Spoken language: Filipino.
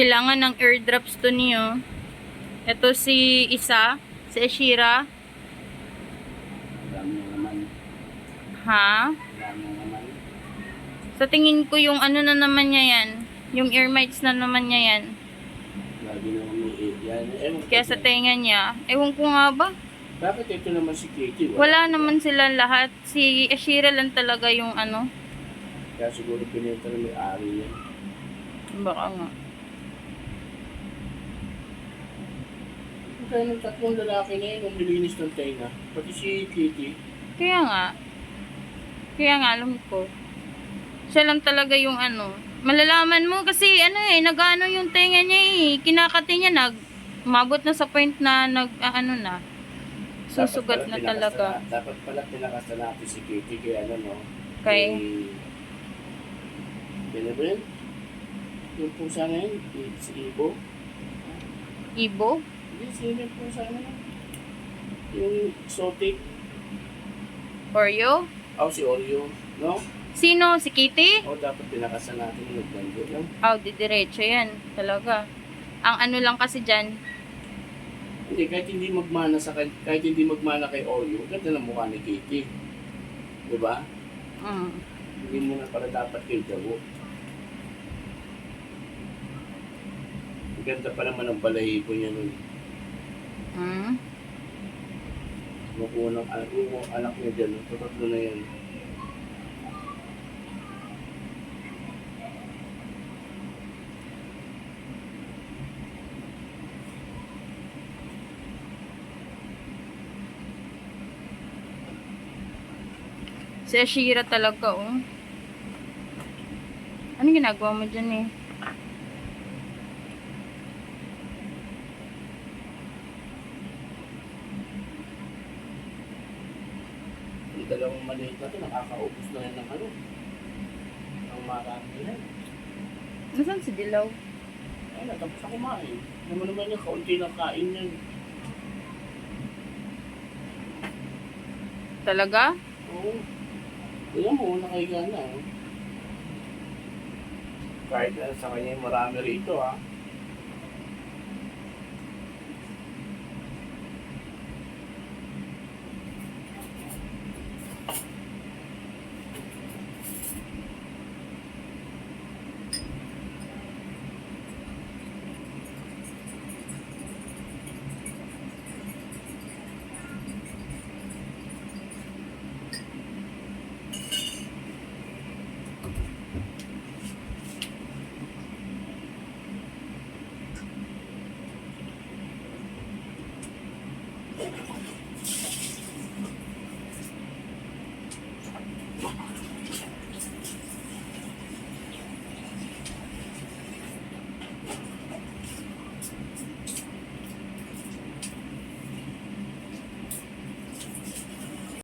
Kailangan ng airdrops to niyo. Ito si Isa, si Ashira. Dami na naman. Ha? Dami na naman. Sa tingin ko yung ano na naman niya yan. Yung ear mites na naman niya yan. Lagi naman may yan. Ewan ko Kaya sa dyan. tenga niya. Ewan ko nga ba? Bakit ito naman si Kitty? Wala naman sila lahat. Si Ashira lang talaga yung ano. Kaya siguro pinenta na may-ari yan. Baka nga. Kaya ng tatlong lalaki na yun, ang nilinis ng tenga. Pati si Kitty. Kaya nga. Kaya nga, alam ko. Siya lang talaga yung ano. Malalaman mo kasi ano nag-ano yung tenga niya Kinakati niya, umabot na sa point na ano na. Susugat na talaga. Dapat pala pinakasta natin si Kitty kaya ano no. Kay? Kaya ba yun? Yung pusa na yun, si Ibo. Ibo? Hindi, sino yung pusa na yun? Yung exotic. Oreo? Si Oreo. No? Sino? Si Kitty? Dapat pinakasta natin yung nagbando. No? Didiretso yan. Talaga. Ang ano lang kasi dyan, Hindi, kahit hindi magmana kay Oreo, ganda ng mukha ni Kitty. Diba? Hindi mo na pala dapat kay Dago. Ang ganda pa naman ng balahibo niya nun. Makuha ng anak niya dyan. Tatlo na yan. si Ashira talaga Ano ginagawa mo dyan Yung dalawang maliit na ito, nakakaubos na yan ng ano. Ang marami na yan. Nasaan si Dilaw? Ay, natapos na kumain. Naman yung kaunti ng kain yan. Talaga? Oo. Tingnan mo, nakahiga na. Kahit sa kanya yung marami rito